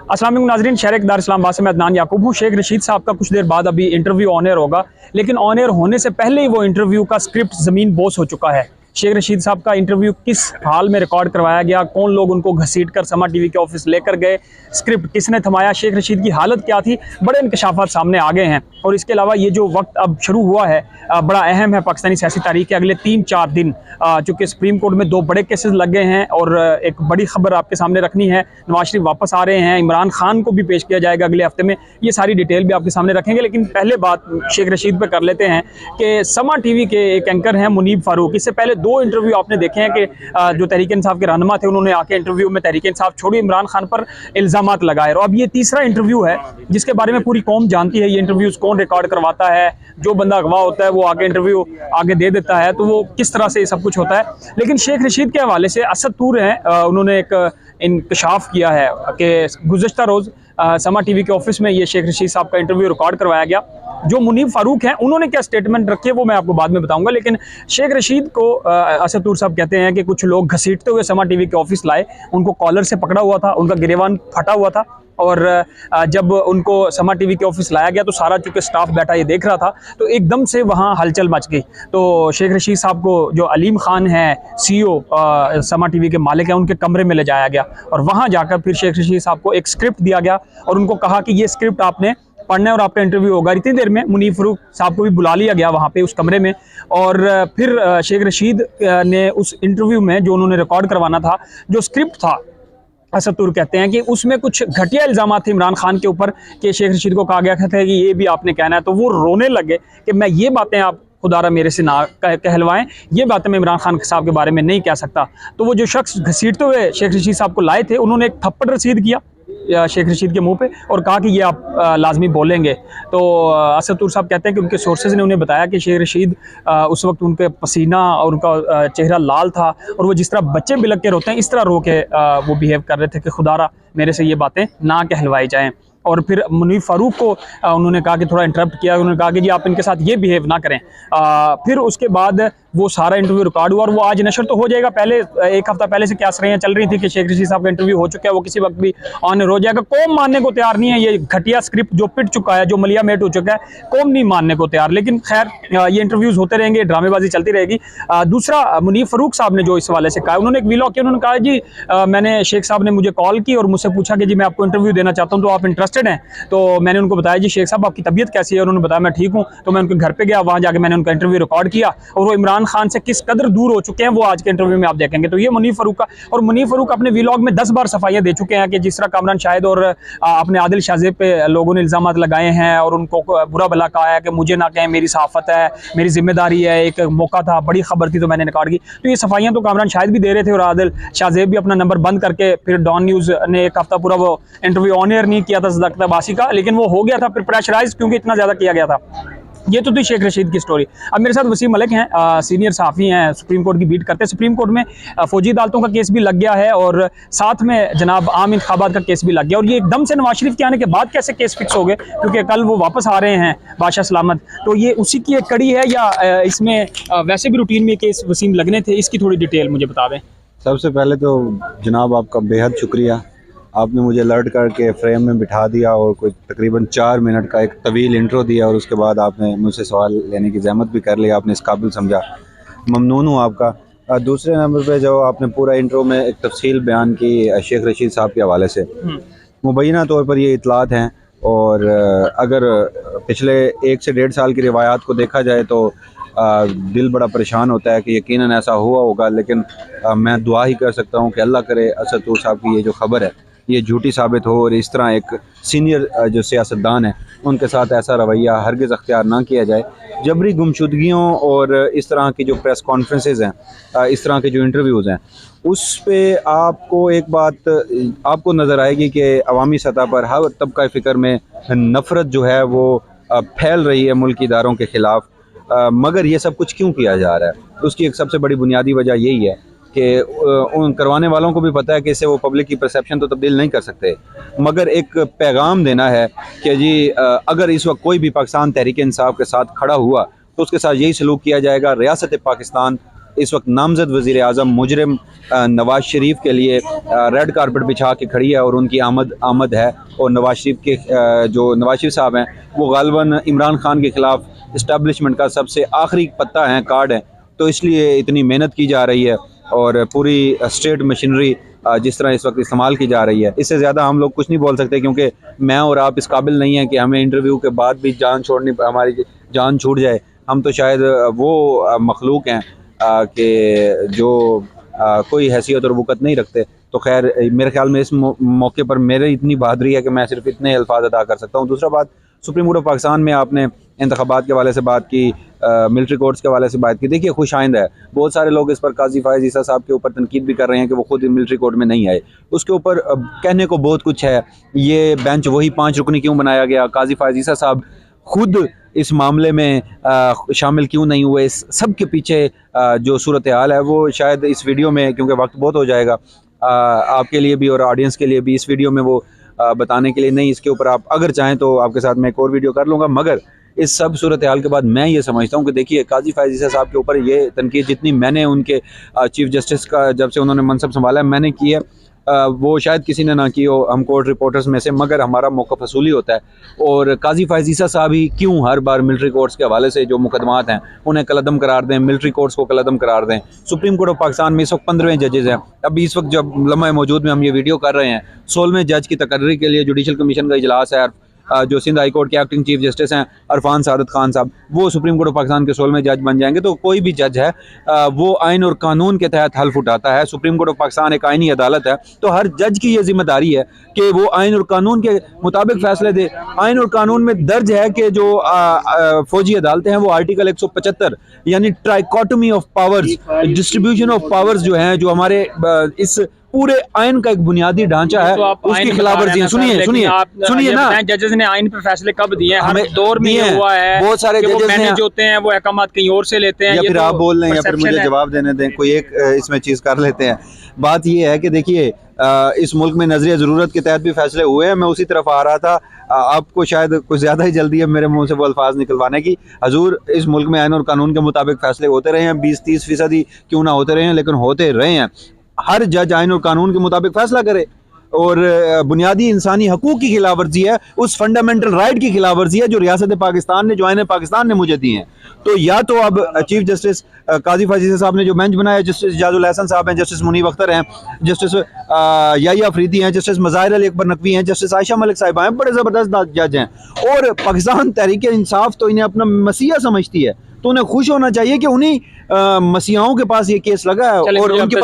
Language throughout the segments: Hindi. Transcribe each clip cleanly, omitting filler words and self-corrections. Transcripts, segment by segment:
अस्सलाम वालेकुम नाज़रीन, शहर दार इस्लामाबाद से मैं अदनान याकूब हूँ। शेख रशीद साहब का कुछ देर बाद अभी इंटरव्यू ऑन एयर होगा, लेकिन ऑन एयर होने से पहले ही वो इंटरव्यू का स्क्रिप्ट ज़मीन बोस हो चुका है। शेख रशीद साहब का इंटरव्यू किस हाल में रिकॉर्ड करवाया गया, कौन लोग उनको घसीट कर समा टीवी के ऑफिस लेकर गए, स्क्रिप्ट किसने थमाया, शेख रशीद की हालत क्या थी, बड़े इंकशाफात सामने आ गए हैं। और इसके अलावा ये जो वक्त अब शुरू हुआ है बड़ा अहम है पाकिस्तानी सियासी तारीख के। अगले 3-4 दिन चूँकि सुप्रीम कोर्ट में 2 बड़े केसेस लग गए हैं और एक बड़ी खबर आपके सामने रखनी है। नवाज शरीफ वापस आ रहे हैं, इमरान खान को भी पेश किया जाएगा अगले हफ्ते में। ये सारी डिटेल भी आपके सामने रखेंगे, लेकिन पहले बात शेख रशीद पे कर लेते हैं कि समा टीवी के एक एंकर हैं मुनीब फारूक। इससे पहले 2 इंटरव्यू आपने देखे हैं कि जो तहरीक इंसाफ के रहनुमा थे उन्होंने आके इंटरव्यू में तहरीक इंसाफ छोड़ी, इमरान खान पर इल्ज़ामात लगाए। और अब ये तीसरा इंटरव्यू है जिसके बारे में पूरी कौम जानती है। ये इंटरव्यूज़ कौन रिकॉर्ड करवाता है, जो बंदा अगवा होता है वो आगे इंटरव्यू आगे दे देता है, तो वो किस तरह से ये सब कुछ होता है। लेकिन शेख रशीद के हवाले से असद तूर हैं, उन्होंने एक इंकशाफ किया है कि गुज़श्ता रोज़ समा टीवी के ऑफिस में ये शेख रशीद साहब का इंटरव्यू रिकॉर्ड करवाया गया। जो मुनीब फारूक हैं उन्होंने क्या स्टेटमेंट रखी है वो मैं आपको बाद में बताऊंगा। लेकिन शेख रशीद को असद तूर साहब कहते हैं कि कुछ लोग घसीटते हुए समा टीवी के ऑफिस लाए, उनको कॉलर से पकड़ा हुआ था, उनका गिरेबान फटा हुआ था। और जब उनको समा टीवी के ऑफिस लाया गया तो सारा चूँकि स्टाफ बैठा ये देख रहा था, तो एकदम से वहाँ हलचल मच गई। तो शेख रशीद साहब को जो अलीम खान है CEO समा टीवी के मालिक हैं, उनके कमरे में ले जाया गया और वहाँ जाकर फिर शेख रशीद साहब को एक स्क्रिप्ट दिया गया और उनको कहा कि ये स्क्रिप्ट आपने पढ़ना है और आपका इंटरव्यू होगा। इतनी देर में मुनीब फारूक साहब को भी बुला लिया गया वहाँ पे उस कमरे में। और फिर शेख रशीद ने उस इंटरव्यू में जो उन्होंने रिकॉर्ड करवाना था, जो स्क्रिप्ट था, असद तूर कहते हैं कि उसमें कुछ घटिया इल्ज़ाम थे इमरान खान के ऊपर कि शेख रशीद को कहा गया था कि ये भी आपने कहना है। तो वो रोने लगे कि मैं ये बातें आप खुदारा मेरे से ना कहलवाएं, ये बातें मैं इमरान खान साहब के बारे में नहीं कह सकता। तो वो जो शख्स घसीटते हुए शेख रशीद साहब को लाए थे, उन्होंने एक थप्पड़ रसीद किया शेख रशीद के मुंह पे और कहा कि ये आप लाजमी बोलेंगे। तो असद तूर साहब कहते हैं कि उनके सोर्सेज ने उन्हें बताया कि शेख रशीद उस वक्त उनके पसीना और उनका चेहरा लाल था और वो जिस तरह बच्चे बिलक के रोते हैं इस तरह रो के वो बिहेव कर रहे थे कि खुदारा मेरे से ये बातें ना कहलवाई जाएँ। और फिर मुनीब फारूक को उन्होंने कहा कि थोड़ा इंटरप्ट किया, उन्होंने कहा कि जी आप इनके साथ ये बिहेव ना करें। फिर उसके बाद वो सारा इंटरव्यू रिकॉर्ड हुआ और वो आज नशर तो हो जाएगा। पहले 1 हफ्ता पहले से क्या रहियाँ चल रही थी कि शेख रशीद साहब का इंटरव्यू हो चुका है, वो किसी वक्त भी ऑन एयर हो जाएगा। कौम मानने को तैयार नहीं है, ये घटिया स्क्रिप्ट जो पिट चुका है, जो मलिया मेट हो चुका है, कौम नहीं मानने को तैयार। लेकिन खैर ये इंटरव्यूज़ होते रहेंगे, ड्रामेबाजी चलती रहेगी। दूसरा मुनीब फारूक साहब ने जो इस हवाले से कहा, उन्होंने एक व्लॉग किया, उन्होंने कहा जी मैंने शेख साहब ने मुझे कॉल की और मुझसे पूछा कि जी मैं आपको इंटरव्यू देना चाहता हूँ, तो आप इंटरेस्टेड हैं? तो मैंने उनको बताया जी शेख साहब आपकी तबीयत कैसी है, उन्होंने बताया मैं ठीक हूँ। तो मैं उनके घर पे गया, वहाँ जाके मैंने उनका इंटरव्यू रिकॉर्ड किया और वो इमरान खान से किस कदर दूर हो चुके हैं वो आज के इंटरव्यू में आप देखेंगे। तो ये मुनीब फारूक का, और मुनीब फारूक अपने व्लॉग में 10 बार सफाइयाँ दे चुके हैं कि जिस तरह कामरान शाहिद और अपने आदिल शाहजेब पे लोगों ने इल्ज़ाम लगाए हैं और उनको बुरा भला कहा है कि मुझे ना कहें, मेरी सहाफ़त है, मेरी जिम्मेदारी है, एक मौका था, बड़ी खबर थी तो मैंने रिकॉर्ड की। तो ये सफाइयाँ तो कामरान शाहिद भी दे रहे थे और आदिल शाहजेब भी अपना नंबर बंद करके, फिर डॉन न्यूज़ ने 1 हफ्ता पूरा वो इंटरव्यू ऑन एयर नहीं किया था सदाकत अब्बासी का, लेकिन वो हो गया था फिर प्रेशराइज क्योंकि इतना ज़्यादा किया गया था। ये तो थी शेख रशीद की स्टोरी। अब मेरे साथ वसीम मलिक हैं, सीनियर सहाफ़ी हैं, सुप्रीम कोर्ट की बीट करते हैं। सुप्रीम कोर्ट में फौजी अदालतों का केस भी लग गया है और साथ में जनाब आम इंतखाबात का केस भी लग गया। और ये एकदम से नवाज शरीफ के आने के बाद कैसे केस फिक्स हो गए, क्योंकि कल वो वापस आ रहे हैं बादशाह सलामत। तो ये उसी की एक कड़ी है या इसमें वैसे भी रूटीन में केस वसीम लगने थे? इसकी थोड़ी डिटेल मुझे बता दें। सबसे पहले तो जनाब आपका बेहद शुक्रिया, आपने मुझे अलर्ट करके फ्रेम में बिठा दिया और कोई तकरीबन 4 मिनट का एक तवील इंट्रो दिया और उसके बाद आपने मुझसे सवाल लेने की ज़हमत भी कर लिया, आपने इस काबिल समझा, ममनून हूँ आपका। दूसरे नंबर पे जो आपने पूरा इंट्रो में एक तफसील बयान की शेख रशीद साहब के हवाले से, मुबैना तौर पर ये इतलात हैं और अगर पिछले 1 से 1.5 साल की रिवायात को देखा जाए तो दिल बड़ा परेशान होता है कि यकीनन ऐसा हुआ होगा। लेकिन मैं दुआ ही कर सकता हूँ कि अल्लाह करे असद तूर साहब की ये जो खबर है ये झूठी साबित हो और इस तरह एक सीनियर जो सियासतदान है उनके साथ ऐसा रवैया हरगिज़ अख्तियार ना किया जाए। जबरी गुमशुदगियों और इस तरह की जो प्रेस कॉन्फ्रेंसेस हैं, इस तरह के जो इंटरव्यूज़ हैं, उस पे आपको एक बात आपको नज़र आएगी कि अवामी सतह पर हर तबका फ़िक्र में नफ़रत जो है वो फैल रही है मुल्की इदारों के ख़िलाफ़। मगर ये सब कुछ क्यों किया जा रहा है, उसकी एक सबसे बड़ी बुनियादी वजह यही है कि उन करवाने वालों को भी पता है कि इससे वो पब्लिक की परसेप्शन तो तब्दील नहीं कर सकते, मगर एक पैगाम देना है कि जी अगर इस वक्त कोई भी पाकिस्तान तहरीक इंसाफ के साथ खड़ा हुआ तो उसके साथ यही सलूक किया जाएगा। रियासत पाकिस्तान इस वक्त नामजद वज़ीर आज़म मुजरिम नवाज शरीफ के लिए रेड कारपेट बिछा के खड़ी है और उनकी आमद है। और नवाज शरीफ के जो नवाज शरीफ साहब हैं वो गालिबन इमरान खान के ख़िलाफ़ इस्टेब्लिशमेंट का सबसे आखिरी पत्ता है, कार्ड है, तो इसलिए इतनी मेहनत की जा रही है और पूरी स्टेट मशीनरी जिस तरह इस वक्त इस्तेमाल की जा रही है। इससे ज़्यादा हम लोग कुछ नहीं बोल सकते, क्योंकि मैं और आप इस काबिल नहीं हैं कि हमें इंटरव्यू के बाद भी हमारी जान छूट जाए। हम तो शायद वो मखलूक हैं कि जो कोई हैसियत और वक़्त नहीं रखते। तो खैर मेरे ख्याल में इस मौके पर मेरी इतनी बहादुरी है कि मैं सिर्फ इतने अल्फाज अदा कर सकता हूँ। दूसरा बात, सुप्रीम कोर्ट ऑफ पाकिस्तान में आपने इंतखाबात के हवाले से बात की, मिलिट्री कोर्ट्स के हवाले से बात की। देखिए खुश आइंद है, बहुत सारे लोग इस पर काजी फायज़ ईसा साहब के ऊपर तनकीद भी कर रहे हैं कि वो खुद मिलिट्री कोर्ट में नहीं आए। उसके ऊपर कहने को बहुत कुछ है। ये बेंच वही 5 रुकनी क्यों बनाया गया, काजी फायज़ ईसा साहब खुद इस मामले में शामिल क्यों नहीं हुए, इस सब के पीछे जो सूरत हाल है वो शायद इस वीडियो में, क्योंकि वक्त बहुत हो जाएगा आपके लिए भी और ऑडियंस के लिए भी, इस वीडियो में वो बताने के लिए नहीं। इसके ऊपर आप अगर चाहें तो आपके साथ मैं एक और वीडियो कर लूँगा। मगर इस सब सूरत हाल के बाद मैं ये समझता हूँ कि देखिए काजी फायज़ ईसा साहब के ऊपर ये तनकीद जितनी मैंने उनके चीफ जस्टिस का जब से उन्होंने मनसब संभाला है मैंने की है, वो शायद किसी ने ना की हो, हम कोर्ट रिपोर्टर्स में से, मगर हमारा मौक़िफ़ असूली होता है। और काजी फायज़ ईसा साहब ही क्यों हर बार मिलिट्री कोर्ट्स के हवाले से जो मुकदमात हैं उन्हें कलअदम करार दें, मिलिट्री कोर्ट्स को कलअदम करार दें। सुप्रीम कोर्ट ऑफ पाकिस्तान में इस वक्त 15वें जजेज़ हैं। अभी इस वक्त जब लम्हा मौजूद में हम ये वीडियो कर रहे हैं, 16वें जज की तकर्री के लिए जुडिशल कमीशन का इजलास है। जो सिंध हाई कोर्ट के एक्टिंग चीफ जस्टिस हैं अरफान सादत खान साहब, वो सुप्रीम कोर्ट ऑफ पाकिस्तान के 16वें जज बन जाएंगे। तो कोई भी जज है वो आइन और कानून के तहत हल्फ उठाता है। सुप्रीम कोर्ट ऑफ पाकिस्तान एक आइनी अदालत है, तो हर जज की ये जिम्मेदारी है कि वो आइन और कानून के मुताबिक फैसले दे। आइन और कानून में दर्ज है कि जो फौजी अदालतें हैं वो आर्टिकल 175 यानी trichotomy of powers, distribution of powers जो हैं, जो हमारे इस पूरे आइन का एक बुनियादी ढांचा है, तो उसकी खिलाफवर्जी है। सुनिए ना, जजेस ने आइन पे फैसले कब दिए हैं? हमें हर दौर में ये हुआ है, बहुत सारे जजेस मैनेज होते हैं, वो अहकामात कहीं और से लेते हैं, या फिर तो आप बोल रहे हैं या फिर मुझे perception है। जवाब देने दें, कोई एक इसमें चीज़ कर लेते हैं। बात ये है कि देखिए इस मुल्क में नजरिया ज़रूरत के तहत भी फैसले हुए हैं। मैं उसी तरफ आ रहा था, आपको शायद कुछ ज़्यादा ही जल्दी है मेरे मुंह से वो अल्फाज निकलवाने की। हजूर, इस मुल्क में आइन और कानून के मुताबिक फैसले होते रहे हैं, 20-30% क्यों ना होते रहे हैं, लेकिन होते रहे हैं। हर जज आइन और कानून के मुताबिक फैसला करे, और बुनियादी इंसानी हकूक़ की खिलाफवर्जी है, उस फंडामेंटल राइट की खिलाफवर्जी है जो रियासत पाकिस्तान ने, जो आइन पाकिस्तान ने मुझे दी हैं। तो या तो अब चीफ जस्टिस काजी फायज़ ईसा साहब ने जो बेंच बनाया, जस्टिस इजाजुल हसन साहब हैं, जस्टिस मुनीब अख्तर हैं, जस्टिस याहिया अफरीदी हैं, जस्टिस मज़ाहिर अली अकबर नकवी हैं, जस्टिस आयशा मलिक साहिबा हैं, बड़े ज़बरदस्त जज हैं। और पाकिस्तान तहरीक इंसाफ तो इन्हें अपना मसीहा समझती है, तो उन्हें खुश होना चाहिए कि उन्हीं मसीहाओं के पास ये केस लगा है। और उनके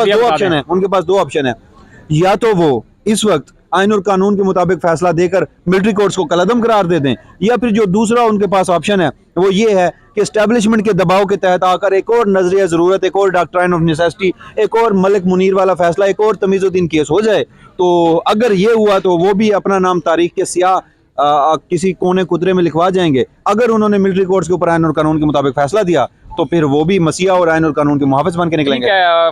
पास दो ऑप्शन है, या तो वो इस वक्त आइन और कानून के मुताबिक फैसला देकर मिलिट्री कोर्ट्स को कलअदम करार दे दें, या फिर जो दूसरा उनके पास ऑप्शन है वो ये है कि एस्टेब्लिशमेंट के दबाव के तहत आकर एक और नजरिया ज़रूरत, एक और डॉक्ट्राइन ऑफ नेसेसिटी, एक और मलिक मुनीर वाला फैसला, एक और तमीज़ुद्दीन केस हो जाए। तो अगर ये हुआ तो वो भी अपना नाम तारीख के सियाह किसी कोने कुतरे में लिखवा जाएंगे। अगर उन्होंने मिलिट्री कोर्ट्स के ऊपर आइन और कानून के मुताबिक फैसला दिया तो फिर वो भी मसीहा और आइन और कानून के मुहाफ़िज़ बन के निकलेंगे।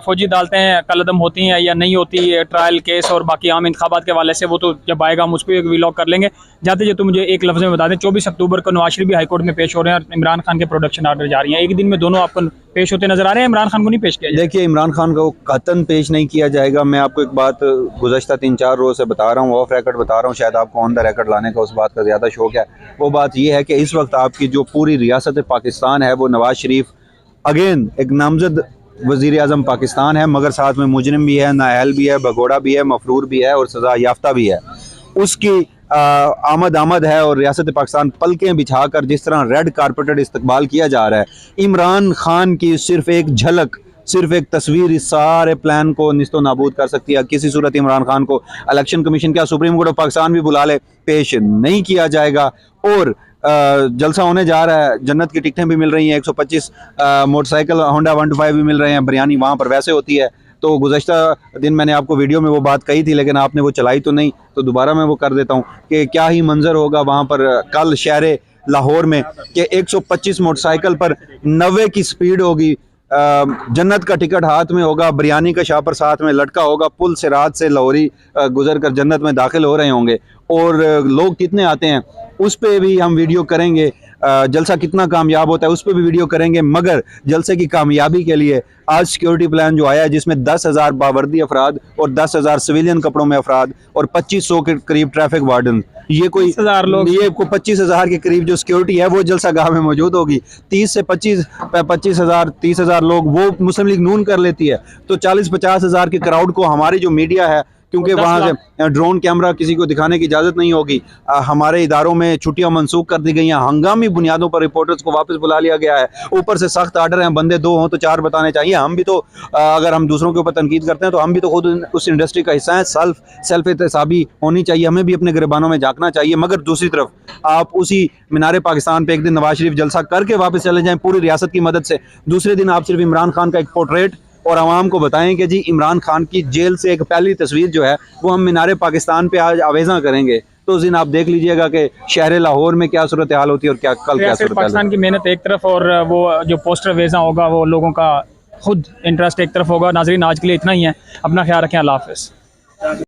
फौजी अदालतें कलअदम होती हैं या नहीं होती, ट्रायल केस और बाकी आम इंतखाबात के हवाले से वो तो जब आएगा हम उस पर एक व्लॉग कर लेंगे। जाते जाते मुझे एक लफ्ज़ में बता दें, 24 अक्टूबर को नवाज शरीफ भी हाईकोर्ट में पेश हो रहे हैं और इमरान खान के प्रोडक्शन आर्डर जा रही हैं। एक दिन में दोनों आपको पेश होते नजर आ रहे हैं, इमरान खान को नहीं पेश किया जाएगा? देखिए, इमरान खान को कतन पेश नहीं किया जाएगा। मैं आपको एक बात गुज़श्ता 3-4 रोज़ से बता रहा हूँ, ऑफ रिकॉर्ड बता रहा हूँ, शायद आपको ऑन द रिकॉर्ड लाने का उस बात का ज़्यादा शौक है। वो बात ये है कि इस वक्त आपकी जो पूरी रियासत पाकिस्तान है वो नवाज शरीफ अगेन एक नामजद वज़ीर आज़म पाकिस्तान है, मगर साथ में मुजरिम भी है, नाअहल भी है, भगोड़ा भी है, मफरूर भी है और सज़ा याफ्ता भी है। उसकी आमद है और रियासत पाकिस्तान पलकें बिछाकर जिस तरह रेड कारपेटेड इस्तकबाल किया जा रहा है, इमरान खान की सिर्फ एक झलक, सिर्फ एक तस्वीर इस सारे प्लान को निस्तो नाबूद कर सकती है। किसी सूरत इमरान खान को इलेक्शन कमीशन क्या सुप्रीम कोर्ट ऑफ पाकिस्तान भी बुला ले, पेश नहीं किया जाएगा। और जलसा होने जा रहा है, जन्नत की टिकटें भी मिल रही हैं, 125 मोटरसाइकिल होंडा 125 भी मिल रहे हैं, बिरयानी वहाँ पर वैसे होती है। तो गुज़श्ता दिन मैंने आपको वीडियो में वो बात कही थी, लेकिन आपने वो चलाई तो नहीं, तो दोबारा मैं वो कर देता हूँ कि क्या ही मंजर होगा वहाँ पर कल शहर लाहौर में कि 125 मोटरसाइकिल पर 90 की स्पीड होगी, जन्नत का टिकट हाथ में होगा, बिरयानी का शापर साथ में लटका होगा, पुल से रात से लाहौरी गुजर कर जन्नत में दाखिल हो रहे होंगे। और लोग कितने आते हैं उस पे भी हम वीडियो करेंगे। जलसा कितना कामयाब होता है उस पर भी वीडियो करेंगे। मगर जलसे की कामयाबी के लिए आज सिक्योरिटी प्लान जो आया है जिसमें 10,000 बावर्दी अफराद और 10,000 सिविलियन कपड़ों में अफराद और 2500 के करीब ट्रैफिक वार्डन, ये कोई 20,000 लोग, ये को 25,000 के करीब जो सिक्योरिटी है वो जलसा गाह में मौजूद होगी। 30 से 25,000 30,000 लोग वो मुस्लिम लीग नून कर लेती है, तो 40-50,000 के क्राउड को हमारी जो मीडिया है, क्योंकि वहाँ से ड्रोन कैमरा किसी को दिखाने की इजाज़त नहीं होगी, हमारे इदारों में छुट्टियां मनसूख कर दी गई हैं, हंगामी बुनियादों पर रिपोर्टर्स को वापस बुला लिया गया है, ऊपर से सख्त आर्डर हैं, बंदे 2 हों तो 4 बताने चाहिए। हम भी तो अगर हम दूसरों के ऊपर तनकीद करते हैं तो हम भी तो खुद उस इंडस्ट्री का हिस्सा है। सेल्फ एहतसाबी होनी चाहिए, हमें भी अपने गिरबानों में झांकना चाहिए। मगर दूसरी तरफ आप उसी मीनार पाकिस्तान पे एक दिन नवाज शरीफ जलसा करके वापस चले जाएं पूरी रियासत की मदद से, दूसरे दिन आप सिर्फ इमरान खान का एक पोर्ट्रेट और आवाम को बताएं कि जी इमरान खान की जेल से एक पहली तस्वीर जो है वो हम मीनार पाकिस्तान पे आज आवेज़ा करेंगे, तो उस दिन आप देख लीजिएगा कि शहर लाहौर में क्या सूरत हाल होती है और क्या कल क्या सूरत हाल। पाकिस्तान की मेहनत एक तरफ और वो जो पोस्टर वेजा होगा वो लोगों का खुद इंटरेस्ट एक तरफ होगा। नाजरीन आज के लिए इतना ही है, अपना ख्याल रखें, अल्लाह हाफ़िज़।